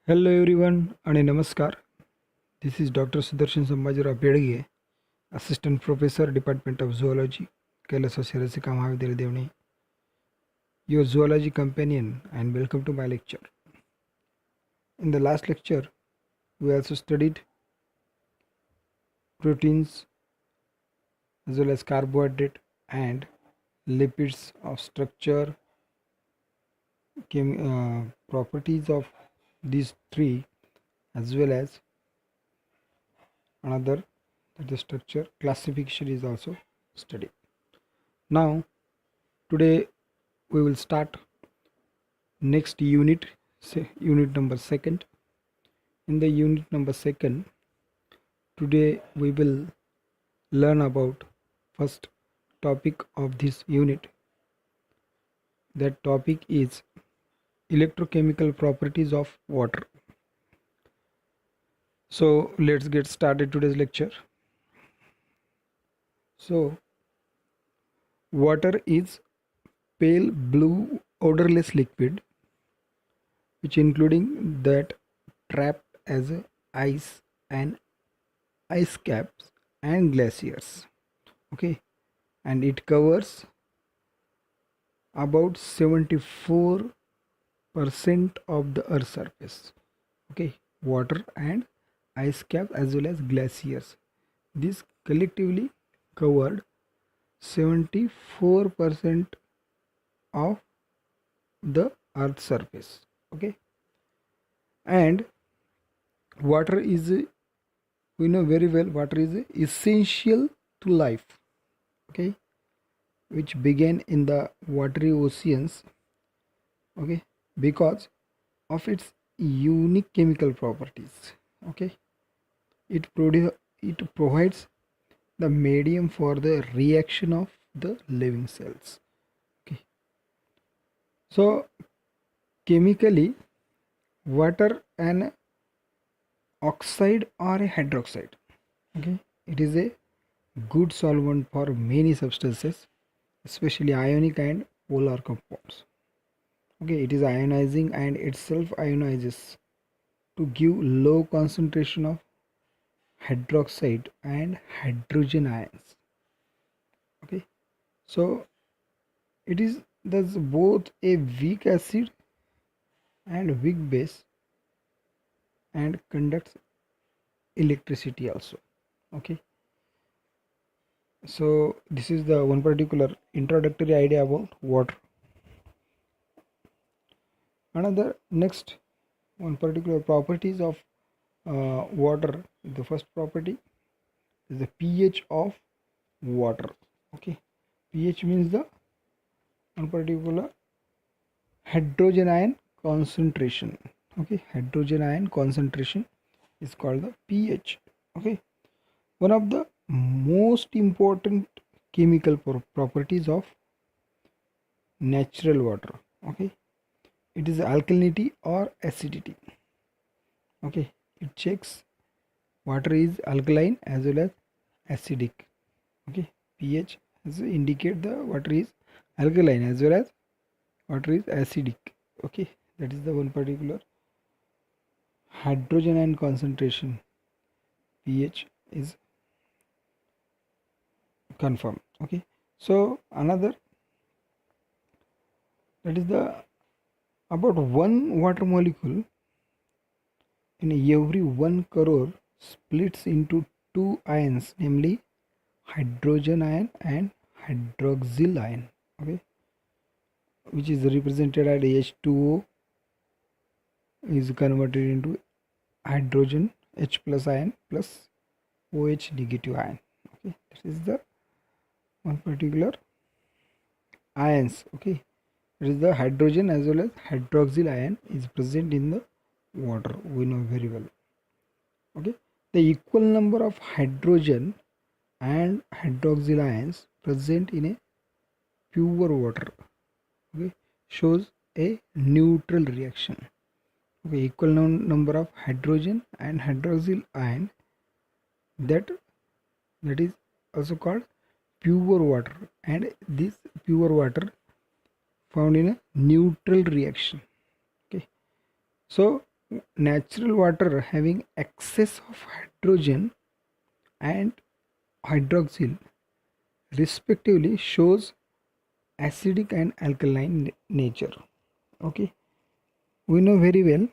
Hello everyone and namaskar. This is Dr. Sudarshan Sambajiraw Pedge, Assistant Professor, Department of Zoology, Kailaswa Shirasika Mahavidyalaya Devani, your zoology companion, and welcome to my lecture. In the last lecture, we also studied proteins as well as carbohydrate and lipids of structure, properties of these three, as well as another, that the structure classification is also studied. Now today we will start next unit, unit number second. In the unit number second, today we will learn about first topic of this unit. That topic is electrochemical properties of water. So let's get started today's lecture. So water is pale blue odorless liquid which including that trapped as ice and ice caps and glaciers. Okay, and it covers about 74% of the earth's surface. Okay, water and ice cap as well as glaciers, these collectively covered 74% of the earth's surface. Okay, and water is, we know very well, water is essential to life. Okay, which began in the watery oceans. Okay, because of its unique chemical properties. Okay, it provides the medium for the reaction of the living cells. Okay, so chemically water an oxide or a hydroxide. Okay, it is a good solvent for many substances, especially ionic and polar compounds. Okay, it is ionizing and itself ionizes to give low concentration of hydroxide and hydrogen ions. Okay, so it is thus both a weak acid and weak base and conducts electricity also. Okay, so this is the one particular introductory idea about water. Another next one particular properties of water. The first property is the pH of water. Okay, pH means the one particular hydrogen ion concentration. Okay, hydrogen ion concentration is called the pH. Okay, one of the most important chemical properties of natural water. Okay, it is alkalinity or acidity. Okay, it checks water is alkaline as well as acidic. Okay, pH has indicate the water is alkaline as well as water is acidic. Okay, that is the one particular hydrogen ion concentration, pH is confirmed. Okay, so another, that is the about one water molecule in every 1 crore splits into two ions, namely hydrogen ion and hydroxyl ion. Okay, which is represented at H2O is converted into hydrogen H plus ion plus OH negative ion. Okay, this is the one particular ions. Okay, it is the hydrogen as well as hydroxyl ion is present in the water, we know very well. Okay, the equal number of hydrogen and hydroxyl ions present in a pure water, okay, shows a neutral reaction. Okay, equal number of hydrogen and hydroxyl ion, that is also called pure water, and this pure water found in a neutral reaction. Okay, so natural water having excess of hydrogen and hydroxyl respectively shows acidic and alkaline nature. Okay, we know very well,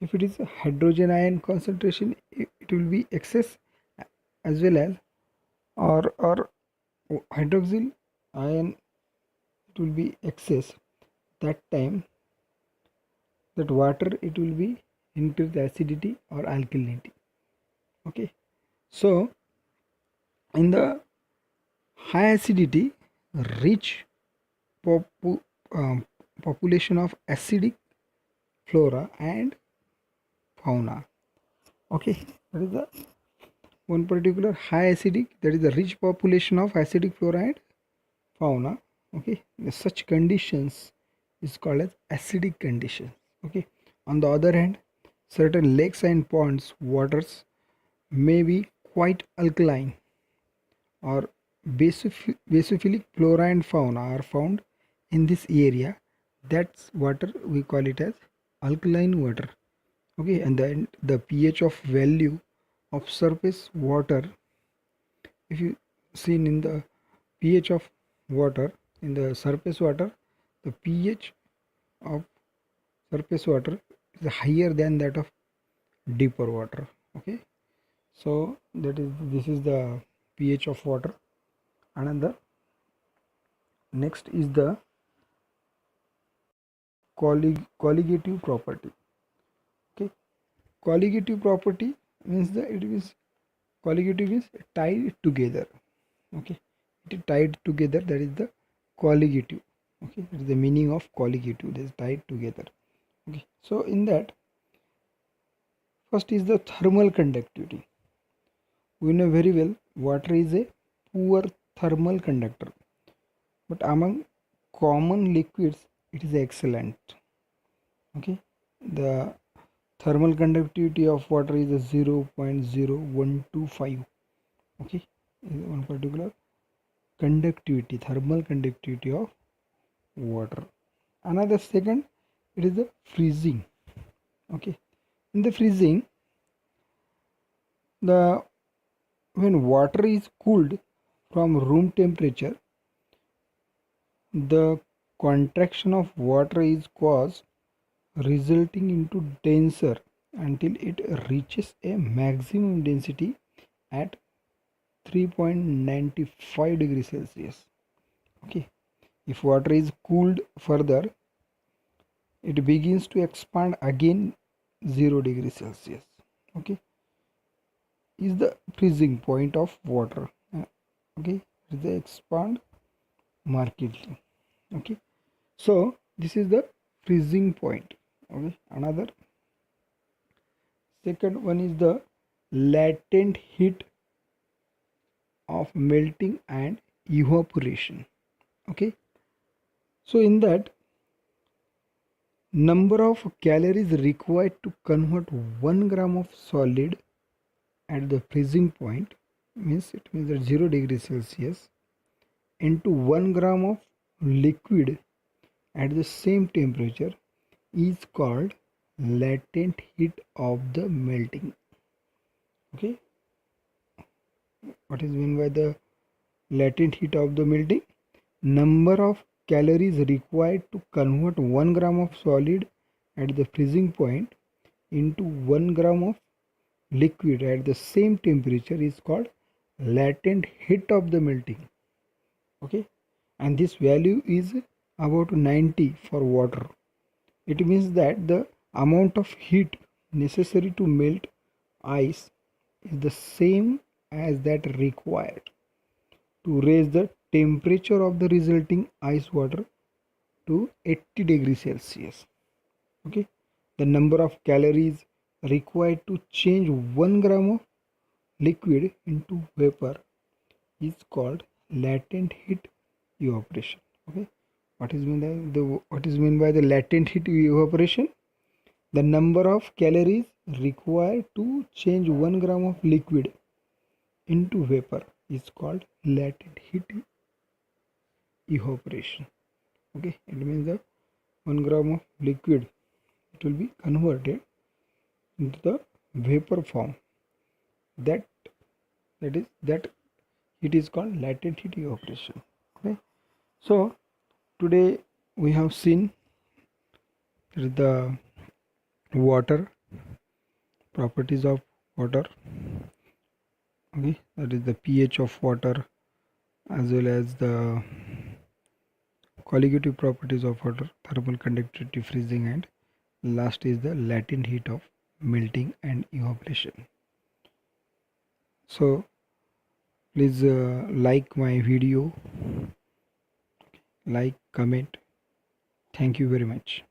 if it is a hydrogen ion concentration, it will be excess, as well as or hydroxyl ion, it will be excess. That time, that water, it will be increased acidity or alkalinity. Okay, so in the high acidity rich popu, um, population of acidic flora and fauna. Okay, that is the one particular high acidic, that is the rich population of acidic flora and fauna. Okay, such conditions is called as acidic conditions. Okay, on the other hand, certain lakes and ponds waters may be quite alkaline, or basophilic flora and fauna are found in this area. That's water, we call it as alkaline water. Okay, and then the pH of value of surface water, if you seen in the pH of water, in the surface water, the pH of surface water is higher than that of deeper water. Okay, so this is the pH of water. Another, next is the colligative property. Okay, colligative property means that it is colligative is tied together. Okay, it is tied together, that is the colligative. Okay, that is the meaning of colligative, that is tied together. Okay, so in that, first is the thermal conductivity. We know very well water is a poor thermal conductor, but among common liquids it is excellent. Okay, the thermal conductivity of water is a 0.0125. Okay, one particular conductivity, thermal conductivity of water. Another second, it is the freezing. Okay, in the freezing, the when water is cooled from room temperature, the contraction of water is caused, resulting into denser until it reaches a maximum density at 3.95 degrees Celsius. Okay, if water is cooled further, it begins to expand again 0 degrees Celsius. Okay, is the freezing point of water. Okay, they expand markedly. Okay, so this is the freezing point. Okay, another second one is the latent heat of melting and evaporation. Okay, so in that, number of calories required to convert 1 gram of solid at the freezing point, means it means at 0 degrees Celsius, into 1 gram of liquid at the same temperature is called latent heat of the melting. Okay, what is meant by the latent heat of the melting? Number of calories required to convert 1 gram of solid at the freezing point into 1 gram of liquid at the same temperature is called latent heat of the melting. Okay, and this value is about 90 for water. It means that the amount of heat necessary to melt ice is the same as that required to raise the temperature of the resulting ice water to 80 degrees Celsius. Okay, the number of calories required to change 1 gram of liquid into vapor is called latent heat evaporation. Okay, what is meant by the latent heat evaporation? The number of calories required to change 1 gram of liquid into vapor is called latent heat evaporation. Okay, it means that 1 gram of liquid it will be converted into the vapor form. That it is called latent heat evaporation. Okay, so today we have seen the water, properties of water. Okay, that is the pH of water, as well as the colligative properties of water, thermal conductivity, freezing, and last is the latent heat of melting and evaporation. So please like my video, like, comment. Thank you very much.